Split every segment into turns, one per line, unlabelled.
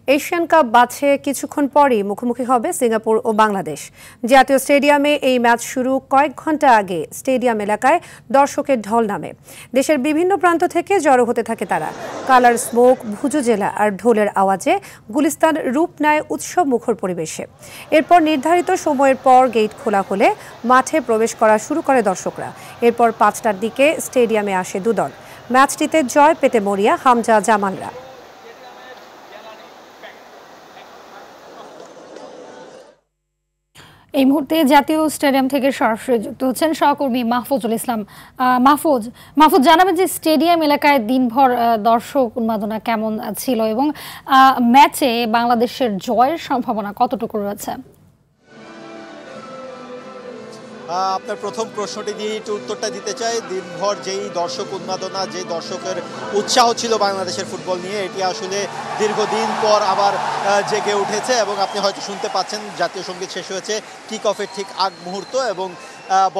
Asian cup বাছে কিছুক্ষণ পরই মুখোমুখি হবে সিঙ্গাপুর ও বাংলাদেশ। জাতীয় স্টেডিয়ামে এই ম্যাচ শুরু কয়েক ঘন্টা আগে স্টেডিয়াম এলাকায় দর্শকের ঢল নামে। দেশের বিভিন্ন প্রান্ত থেকে জড়ো হতে থাকে তারা। কালার, স্মোক, ভুজুজেলা আর ঢোলের আওয়াজে গুলিস্তান রূপ নেয় উৎসব মুখর পরিবেশে। এরপর নির্ধারিত সময়ের পর গেট খোলা হলে মাঠে প্রবেশ করা শুরু করে দর্শকরা। এরপর 5টার দিকে স্টেডিয়ামে আসে দুদল। ম্যাচটিতে জয় পেতে মরিয়া হামজা জামালরা।
এই মুহূর্তে জাতীয় স্টেডিয়াম থেকে সরাসরি যুক্ত হচ্ছেন সহকর্মী মাহফুজুল ইসলাম। মাহফুজ জানাবেন যে স্টেডিয়াম এলাকায় দিনভর দর্শক উন্মাদনা কেমন ছিল এবং ম্যাচে বাংলাদেশের জয়ের সম্ভাবনা কতটুকু রয়েছে?
আপনার প্রথম প্রশ্নটি দিয়ে একটু উত্তরটা দিতে চাই। দিনভর যেই দর্শক উন্মাদনা, যেই দর্শকের উৎসাহ ছিল বাংলাদেশের ফুটবল নিয়ে, এটি আসলে দীর্ঘদিন পর আবার জেগে উঠেছে এবং আপনি হয়তো শুনতে পাচ্ছেন জাতীয় সঙ্গীত শেষ হয়েছে কিক অফের ঠিক আগ মুহূর্ত এবং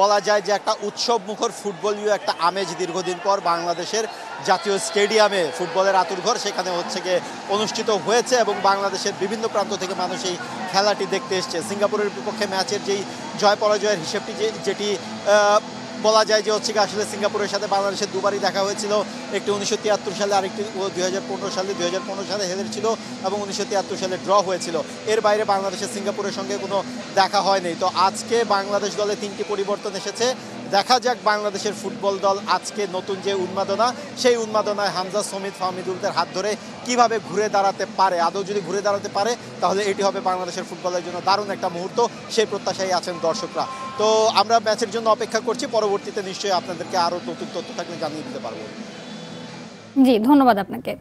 বলা যায় যে একটা উৎসব মুখর ফুটবলীয় একটা আমেজ দীর্ঘদিন পর বাংলাদেশের জাতীয় স্টেডিয়ামে ফুটবলের আতুরঘর সেখানে হচ্ছে গিয়ে অনুষ্ঠিত হয়েছে এবং বাংলাদেশের বিভিন্ন প্রান্ত থেকে মানুষ এই খেলাটি দেখতে এসছে। সিঙ্গাপুরের বিপক্ষে ম্যাচের যেই জয় পরাজয়ের হিসেবটি যেটি বলা যায় যে হচ্ছে গিয়ে আসলে সিঙ্গাপুরের সাথে বাংলাদেশের দুবারই দেখা হয়েছিল। একটি 1973 সালে, আরেকটি 2015 সালে। 2015 সালে হেরেছিল এবং 1973 সালে ড্র হয়েছিল। এর বাইরে বাংলাদেশের সিঙ্গাপুরের সঙ্গে কোনো দেখা হয়নি। তো আজকে বাংলাদেশ দলে 3টি পরিবর্তন এসেছে। দেখা যাক বাংলাদেশের ফুটবল দল আজকে নতুন যে উন্মাদনা, সেই উন্মাদনায় হামজা, সমিত, ফাহমিদুলদের হাত ধরে কিভাবে ঘুরে দাঁড়াতে পারে। আদৌ যদি ঘুরে দাঁড়াতে পারে তাহলে এটি হবে বাংলাদেশের ফুটবলের জন্য দারুণ একটা মুহূর্ত। সেই প্রত্যাশায় আছেন দর্শকরা। তো আমরা ম্যাচের জন্য অপেক্ষা করছি। পরবর্তীতে নিশ্চয়ই আপনাদেরকে আরও নতুন তথ্য থাকলে জানিয়ে দিতে পারবো।
জি, ধন্যবাদ আপনাকে।